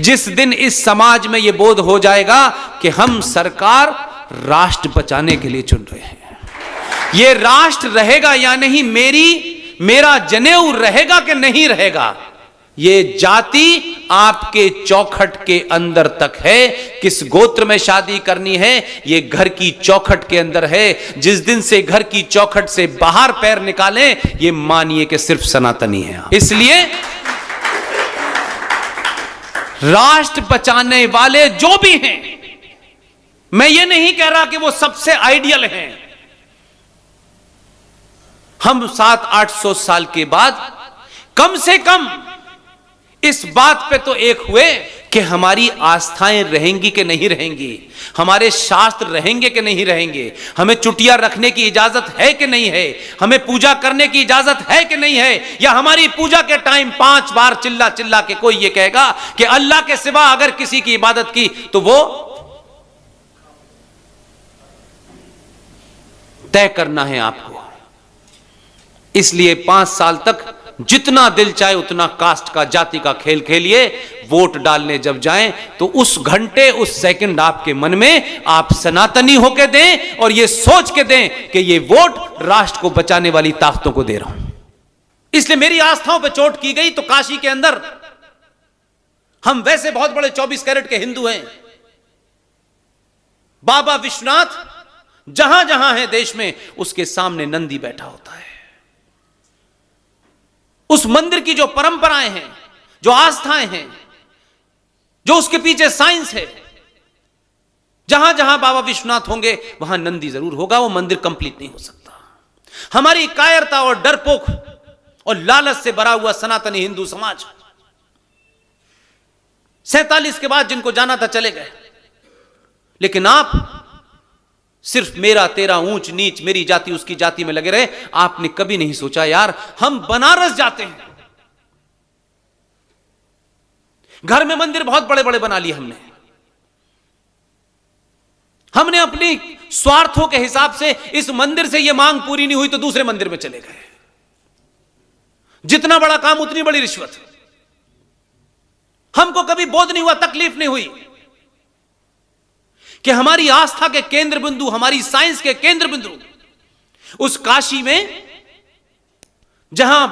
जिस दिन इस समाज में यह बोध हो जाएगा कि हम सरकार राष्ट्र बचाने के लिए चुन रहे हैं, यह राष्ट्र रहेगा या नहीं, मेरा जनेऊ रहेगा कि नहीं रहेगा, ये जाति आपके चौखट के अंदर तक है। किस गोत्र में शादी करनी है, ये घर की चौखट के अंदर है। जिस दिन से घर की चौखट से बाहर पैर निकालें, ये मानिए कि सिर्फ सनातनी है। इसलिए राष्ट्र बचाने वाले जो भी हैं, मैं ये नहीं कह रहा कि वो सबसे आइडियल हैं। हम 700-800 साल के बाद कम से कम इस बात पे तो एक हुए कि हमारी आस्थाएं रहेंगी कि नहीं रहेंगी, हमारे शास्त्र रहेंगे कि नहीं रहेंगे, हमें चुटिया रखने की इजाजत है कि नहीं है, हमें पूजा करने की इजाजत है कि नहीं है, या हमारी पूजा के टाइम 5 बार चिल्ला चिल्ला के कोई ये कहेगा कि अल्लाह के सिवा अगर किसी की इबादत की तो वो तय करना है आपको। इसलिए 5 साल तक जितना दिल चाहे उतना कास्ट का, जाति का खेल खेलिए। वोट डालने जब जाएं तो उस घंटे, उस सेकंड आपके मन में आप सनातनी होके दें और ये सोच के दें कि ये वोट राष्ट्र को बचाने वाली ताकतों को दे रहा हूं। इसलिए मेरी आस्थाओं पे चोट की गई तो काशी के अंदर हम वैसे बहुत बड़े 24 कैरेट के हिंदू हैं। बाबा विश्वनाथ जहां जहां है देश में, उसके सामने नंदी बैठा होता है। उस मंदिर की जो परंपराएं हैं, जो आस्थाएं हैं, जो उसके पीछे साइंस है, जहां जहां बाबा विश्वनाथ होंगे वहां नंदी जरूर होगा। वो मंदिर कंप्लीट नहीं हो सकता। हमारी कायरता और डरपोक और लालच से भरा हुआ सनातनी हिंदू समाज 47 के बाद जिनको जाना था चले गए। लेकिन आप सिर्फ मेरा तेरा, ऊंच नीच, मेरी जाति उसकी जाति में लगे रहे। आपने कभी नहीं सोचा यार हम बनारस जाते हैं, घर में मंदिर बहुत बड़े बड़े बना लिए हमने अपनी स्वार्थों के हिसाब से इस मंदिर से यह मांग पूरी नहीं हुई तो दूसरे मंदिर में चले गए। जितना बड़ा काम उतनी बड़ी रिश्वत। हमको कभी बोध नहीं हुआ, तकलीफ नहीं हुई कि हमारी आस्था के केंद्र बिंदु, हमारी साइंस के केंद्र बिंदु उस काशी में जहां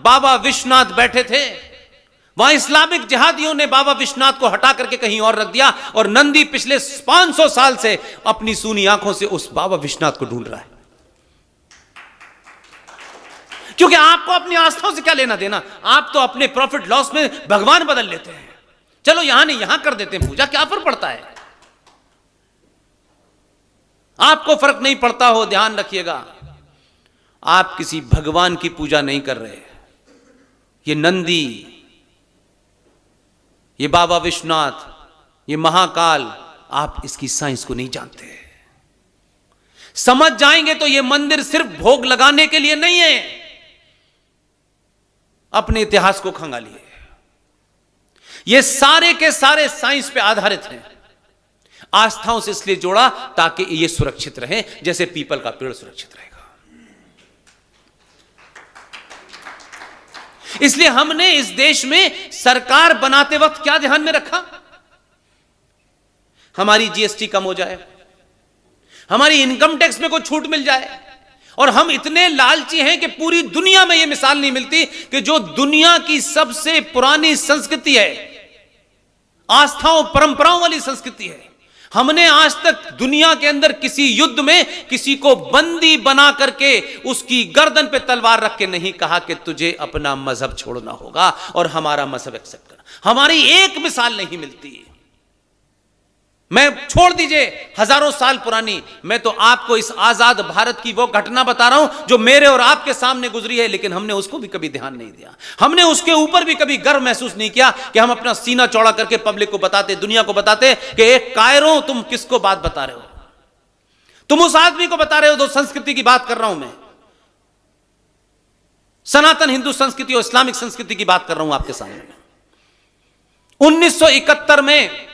बाबा विश्वनाथ बैठे थे, वहां इस्लामिक जिहादियों ने बाबा विश्वनाथ को हटा करके कहीं और रख दिया और नंदी पिछले 500 साल से अपनी सूनी आंखों से उस बाबा विश्वनाथ को ढूंढ रहा है। क्योंकि आपको अपनी आस्थाओं से क्या लेना देना, आप तो अपने प्रॉफिट लॉस में भगवान बदल लेते हैं। चलो यहां नहीं यहां कर देते हैं पूजा, क्या फर्क पड़ता है। आपको फर्क नहीं पड़ता हो, ध्यान रखिएगा, आप किसी भगवान की पूजा नहीं कर रहे। ये नंदी, ये बाबा विश्वनाथ, ये महाकाल, आप इसकी साइंस को नहीं जानते। समझ जाएंगे तो ये मंदिर सिर्फ भोग लगाने के लिए नहीं है। अपने इतिहास को खंगालिए, ये सारे के सारे साइंस पे आधारित हैं। आस्थाओं से इसलिए जोड़ा ताकि ये सुरक्षित रहे, जैसे पीपल का पेड़ सुरक्षित रहेगा। इसलिए हमने इस देश में सरकार बनाते वक्त क्या ध्यान में रखा, हमारी जीएसटी कम हो जाए, हमारी इनकम टैक्स में कोई छूट मिल जाए। और हम इतने लालची हैं कि पूरी दुनिया में यह मिसाल नहीं मिलती कि जो दुनिया की सबसे पुरानी संस्कृति है, आस्थाओं परंपराओं वाली संस्कृति है, हमने आज तक दुनिया के अंदर किसी युद्ध में किसी को बंदी बना करके उसकी गर्दन पे तलवार रख के नहीं कहा कि तुझे अपना मजहब छोड़ना होगा और हमारा मजहब एक्सेप्ट करना। हमारी एक मिसाल नहीं मिलती। मैं छोड़ दीजिए हजारों साल पुरानी, मैं तो आपको इस आजाद भारत की वो घटना बता रहा हूं जो मेरे और आपके सामने गुजरी है, लेकिन हमने उसको भी कभी ध्यान नहीं दिया। हमने उसके ऊपर भी कभी गर्व महसूस नहीं किया कि हम अपना सीना चौड़ा करके पब्लिक को बताते, दुनिया को बताते कि एक कायरों तुम किसको बात बता रहे हो, तुम उस आदमी को बता रहे हो। तो संस्कृति की बात कर रहा हूं मैं, सनातन हिंदू संस्कृति और इस्लामिक संस्कृति की बात कर रहा हूं आपके सामने। 1971 में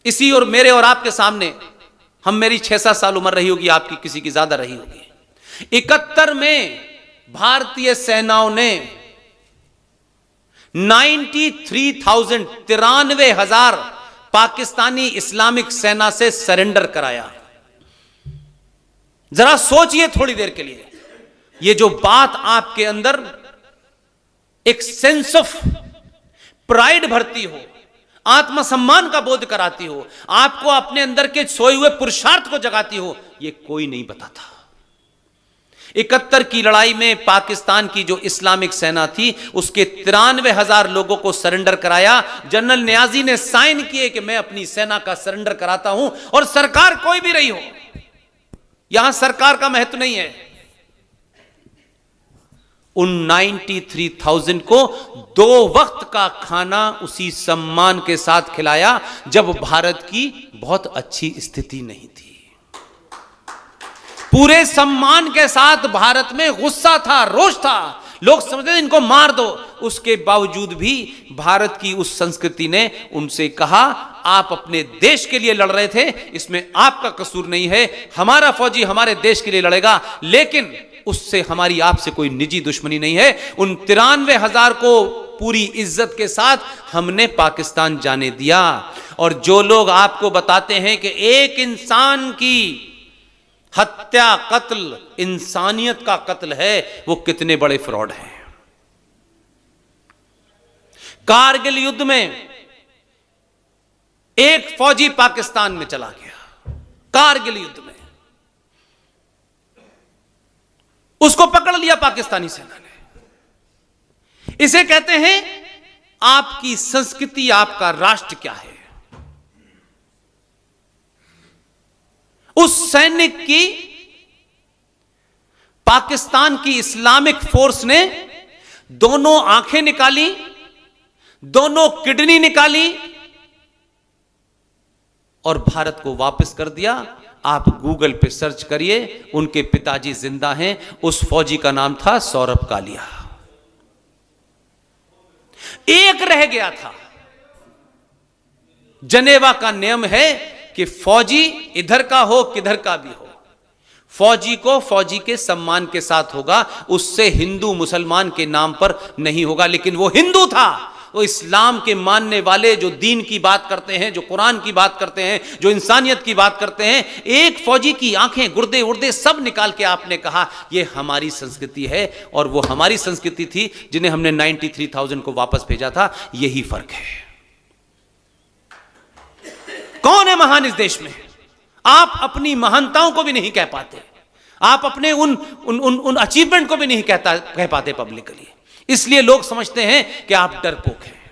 इसी और मेरे और आपके सामने, हम, मेरी 6-7 साल उम्र रही होगी, आपकी किसी की ज्यादा रही होगी। 71 में भारतीय सेनाओं ने 93,000 93,000 पाकिस्तानी इस्लामिक सेना से सरेंडर कराया। जरा सोचिए थोड़ी देर के लिए, ये जो बात आपके अंदर एक सेंस ऑफ प्राइड भरती हो, आत्मसम्मान का बोध कराती हो, आपको अपने अंदर के सोए हुए पुरुषार्थ को जगाती हो, ये कोई नहीं बताता। 71 की लड़ाई में पाकिस्तान की जो इस्लामिक सेना थी उसके 93,000 लोगों को सरेंडर कराया। जनरल नियाजी ने साइन किए कि मैं अपनी सेना का सरेंडर कराता हूं, और सरकार कोई भी रही हो, यहां सरकार का महत्व नहीं है। उन 93,000 को 2 वक्त का खाना उसी सम्मान के साथ खिलाया जब भारत की बहुत अच्छी स्थिति नहीं थी। पूरे सम्मान के साथ भारत में गुस्सा था, रोष था, लोग समझते थे इनको मार दो। उसके बावजूद भी भारत की उस संस्कृति ने उनसे कहा, आप अपने देश के लिए लड़ रहे थे, इसमें आपका कसूर नहीं है, हमारा फौजी हमारे देश के लिए लड़ेगा, लेकिन उससे हमारी आपसे कोई निजी दुश्मनी नहीं है। उन 93,000 को पूरी इज्जत के साथ हमने पाकिस्तान जाने दिया। और जो लोग आपको बताते हैं कि एक इंसान की हत्या, कत्ल इंसानियत का कत्ल है, वो कितने बड़े फ्रॉड हैं। कारगिल युद्ध में एक फौजी पाकिस्तान में चला गया, कारगिल युद्ध में उसको पकड़ लिया पाकिस्तानी सेना ने। इसे कहते हैं आपकी संस्कृति, आपका राष्ट्र क्या है। उस सैनिक की पाकिस्तान की इस्लामिक फोर्स ने दोनों आंखें निकाली, दोनों किडनी निकाली और भारत को वापस कर दिया। आप गूगल पे सर्च करिए, उनके पिताजी जिंदा हैं। उस फौजी का नाम था सौरभ कालिया। एक रह गया था। जनेवा का नियम है कि फौजी इधर का हो किधर का भी हो, फौजी को फौजी के सम्मान के साथ होगा, उससे हिंदू मुसलमान के नाम पर नहीं होगा। लेकिन वो हिंदू था, वो इस्लाम के मानने वाले, जो दीन की बात करते हैं, जो कुरान की बात करते हैं, जो इंसानियत की बात करते हैं। एक फौजी की आंखें, गुर्दे उर्दे सब निकाल के आपने कहा ये हमारी संस्कृति है, और वो हमारी संस्कृति थी जिन्हें हमने 93,000 को वापस भेजा था। यही फर्क है। कौन है महान इस देश में? आप अपनी महानताओं को भी नहीं कह पाते, आप अपने उन अचीवमेंट को भी नहीं कह पाते पब्लिकली। इसलिए लोग समझते हैं कि आप डरपोक हैं।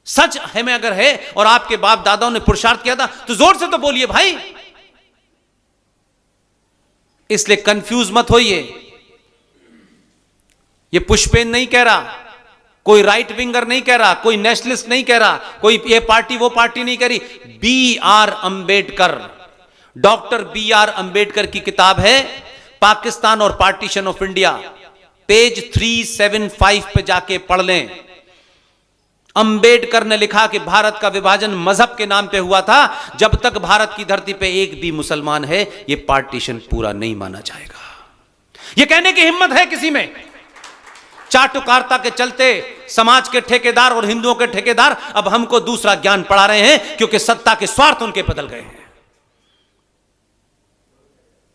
सच है में अगर है और आपके बाप दादाओं ने पुरुषार्थ किया था तो जोर से तो बोलिए भाई। इसलिए कंफ्यूज मत होइए। ये पुष्पेन नहीं कह रहा, कोई राइट विंगर नहीं कह रहा, कोई नेशनलिस्ट नहीं कह रहा, कोई ये पार्टी वो पार्टी नहीं कह रही। B.R. Ambedkar, doctor B.R. Ambedkar की किताब है पाकिस्तान और पार्टीशन ऑफ इंडिया, पेज 375 पे जाके पढ़ लें। अंबेडकर ने लिखा कि भारत का विभाजन मजहब के नाम पे हुआ था। जब तक भारत की धरती पे एक भी मुसलमान है, यह पार्टीशन पूरा नहीं माना जाएगा। यह कहने की हिम्मत है किसी में? चाटुकारिता के चलते समाज के ठेकेदार और हिंदुओं के ठेकेदार अब हमको दूसरा ज्ञान पढ़ा रहे हैं, क्योंकि सत्ता के स्वार्थ उनके बदल गए हैं।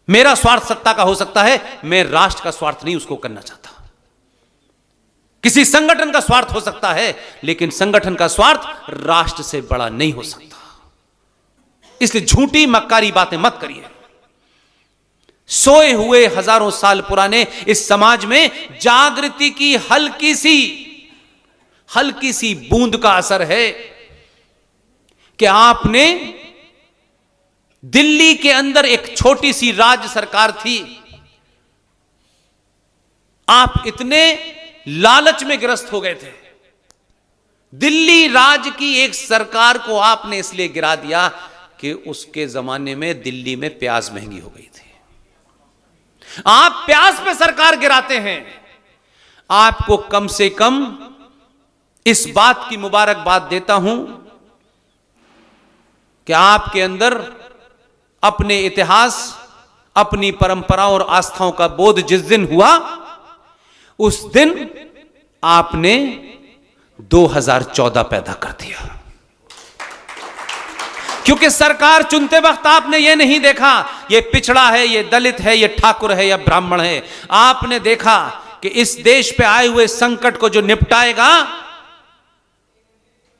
मेरा स्वार्थ सत्ता का हो सकता है, मैं राष्ट्र का स्वार्थ नहीं उसको करना चाहता। किसी संगठन का स्वार्थ हो सकता है, लेकिन संगठन का स्वार्थ राष्ट्र से बड़ा नहीं हो सकता। इसलिए झूठी मक्कारी बातें मत करिए। सोए हुए हजारों साल पुराने इस समाज में जागृति की हल्की सी बूंद का असर है कि आपने दिल्ली के अंदर एक छोटी सी राज्य सरकार थी, आप इतने लालच में ग्रस्त हो गए थे। दिल्ली राज्य की एक सरकार को आपने इसलिए गिरा दिया कि उसके जमाने में दिल्ली में प्याज महंगी हो गई थी। आप प्याज पे सरकार गिराते हैं। आपको कम से कम इस बात की मुबारकबाद देता हूं कि आपके अंदर अपने इतिहास, अपनी परंपराओं और आस्थाओं का बोध जिस दिन हुआ, उस दिन आपने 2014 पैदा कर दिया। क्योंकि सरकार चुनते वक्त आपने यह नहीं देखा ये पिछड़ा है, ये दलित है, ये ठाकुर है या ब्राह्मण है। आपने देखा कि इस देश पे आए हुए संकट को जो निपटाएगा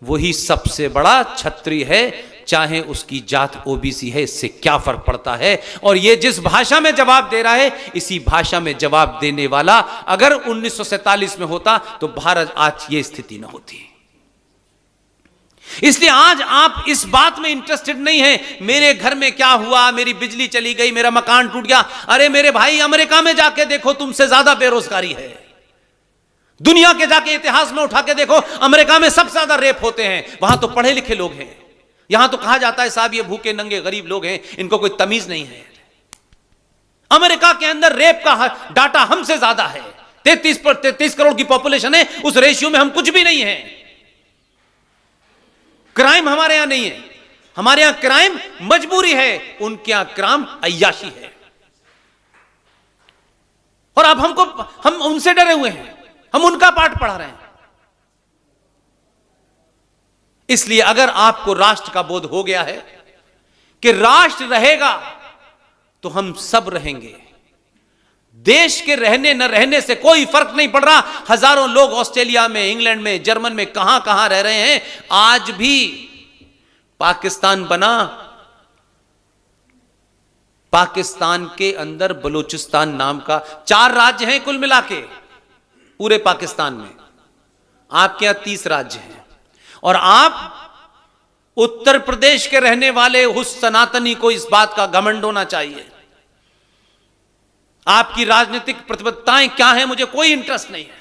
वही सबसे बड़ा क्षत्रिय है, चाहे उसकी जात ओबीसी है, इससे क्या फर्क पड़ता है। और ये जिस भाषा में जवाब दे रहा है, इसी भाषा में जवाब देने वाला अगर 1947 में होता तो भारत आज ये स्थिति न होती। इसलिए आज आप इस बात में इंटरेस्टेड नहीं है मेरे घर में क्या हुआ, मेरी बिजली चली गई, मेरा मकान टूट गया। अरे मेरे भाई, अमेरिका में जाके देखो, तुमसे ज्यादा बेरोजगारी है। दुनिया के जाके इतिहास में उठा के देखो, अमेरिका में सबसे ज्यादा रेप होते हैं, वहां तो पढ़े लिखे लोग हैं। यहां तो कहा जाता है साहब ये भूखे नंगे गरीब लोग हैं, इनको कोई तमीज नहीं है। अमेरिका के अंदर रेप का डाटा हमसे ज्यादा है। 33 करोड़ की पॉपुलेशन है, उस रेशियो में हम कुछ भी नहीं है। क्राइम हमारे यहां नहीं है, हमारे यहां क्राइम मजबूरी है, उनके यहां क्राइम अय्याशी है। और अब हम उनसे डरे हुए हैं, हम उनका पाठ पढ़ा रहे हैं। इसलिए अगर आपको राष्ट्र का बोध हो गया है कि राष्ट्र रहेगा तो हम सब रहेंगे, देश के रहने न रहने से कोई फर्क नहीं पड़ रहा। हजारों लोग ऑस्ट्रेलिया में, इंग्लैंड में, जर्मन में कहां कहां रह रहे हैं। आज भी पाकिस्तान बना, पाकिस्तान के अंदर बलूचिस्तान नाम का 4 राज्य हैं कुल मिला के पूरे पाकिस्तान में। आपके यहां 30 राज्य हैं। और आप उत्तर प्रदेश के रहने वाले उस सनातनी को इस बात का घमंड होना चाहिए। आपकी राजनीतिक प्रतिबद्धताएं क्या हैं, मुझे कोई इंटरेस्ट नहीं है।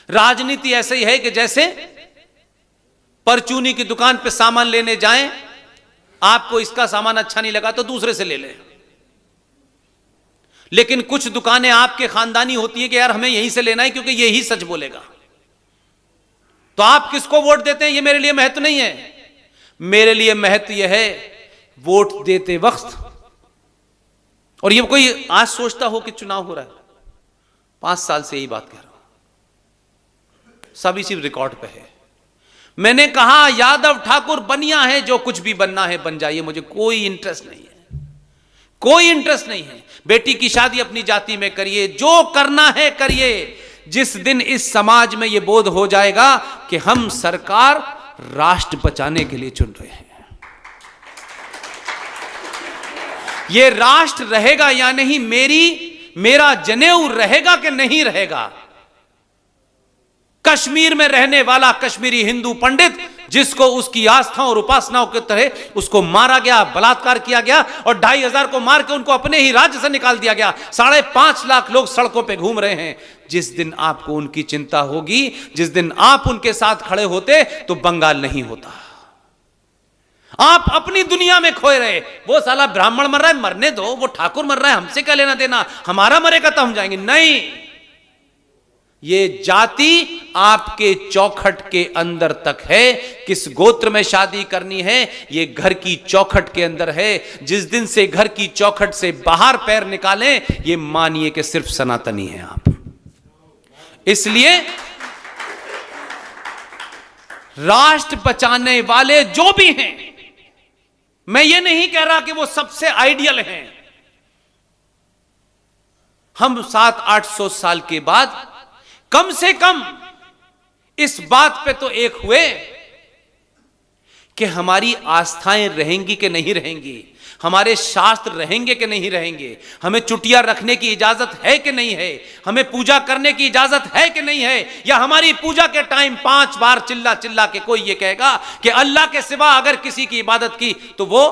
राजनीति ऐसे ही है कि जैसे परचूनी की दुकान पे सामान लेने जाएं, आपको इसका सामान अच्छा नहीं लगा तो दूसरे से ले लें। लेकिन कुछ दुकानें आपके खानदानी होती हैं कि यार हमें यहीं से लेना है क्योंकि यही सच बोलेगा। तो आप किसको वोट देते हैं ये मेरे लिए महत्व नहीं है। मेरे लिए महत्व यह है वोट देते वक्त, और ये कोई आज सोचता हो कि चुनाव हो रहा है, 5 साल से यही बात कह रहा हूं, सब इसी रिकॉर्ड पे है। मैंने कहा यादव ठाकुर बनिया है, जो कुछ भी बनना है बन जाइए, मुझे कोई इंटरेस्ट नहीं है, कोई इंटरेस्ट नहीं है। बेटी की शादी अपनी जाति में करिए, जो करना है करिए। जिस दिन इस समाज में यह बोध हो जाएगा कि हम सरकार राष्ट्र बचाने के लिए चुन रहे हैं, ये राष्ट्र रहेगा या नहीं, मेरा जनेऊ रहेगा कि नहीं रहेगा। कश्मीर में रहने वाला कश्मीरी हिंदू पंडित जिसको उसकी आस्थाओं और उपासनाओं के तरह उसको मारा गया, बलात्कार किया गया और 2500 को मार के उनको अपने ही राज्य से निकाल दिया गया। 5.5 लाख लोग सड़कों पे घूम रहे हैं। जिस दिन आपको उनकी चिंता होगी, जिस दिन आप उनके साथ खड़े होते तो बंगाल नहीं होता। आप अपनी दुनिया में खोए रहे। वो साला ब्राह्मण मर रहा है, मरने दो, वो ठाकुर मर रहा है, हमसे क्या लेना देना, हमारा मरेगा तो हम जाएंगे। नहीं, ये जाति आपके चौखट के अंदर तक है। किस गोत्र में शादी करनी है ये घर की चौखट के अंदर है। जिस दिन से घर की चौखट से बाहर पैर निकालें, ये मानिए कि सिर्फ सनातनी हैं आप। इसलिए राष्ट्र बचाने वाले जो भी हैं, मैं ये नहीं कह रहा कि वो सबसे आइडियल हैं। हम 700-800 साल के बाद कम से कम इस बात पे तो एक हुए कि हमारी आस्थाएं रहेंगी कि नहीं रहेंगी, हमारे शास्त्र रहेंगे कि नहीं रहेंगे, हमें चुटिया रखने की इजाजत है कि नहीं है, हमें पूजा करने की इजाजत है कि नहीं है, या हमारी पूजा के टाइम 5 बार चिल्ला चिल्ला के कोई ये कहेगा कि अल्लाह के सिवा अगर किसी की इबादत की तो वो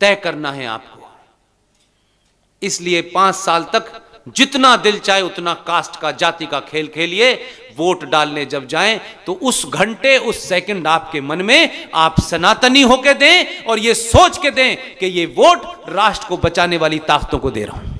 तय करना है आपको। इसलिए 5 साल तक जितना दिल चाहे उतना कास्ट का, जाति का खेल खेलिए। वोट डालने जब जाएं तो उस घंटे, उस सेकंड आपके मन में आप सनातनी होके दें और ये सोच के दें कि ये वोट राष्ट्र को बचाने वाली ताकतों को दे रहा हूं।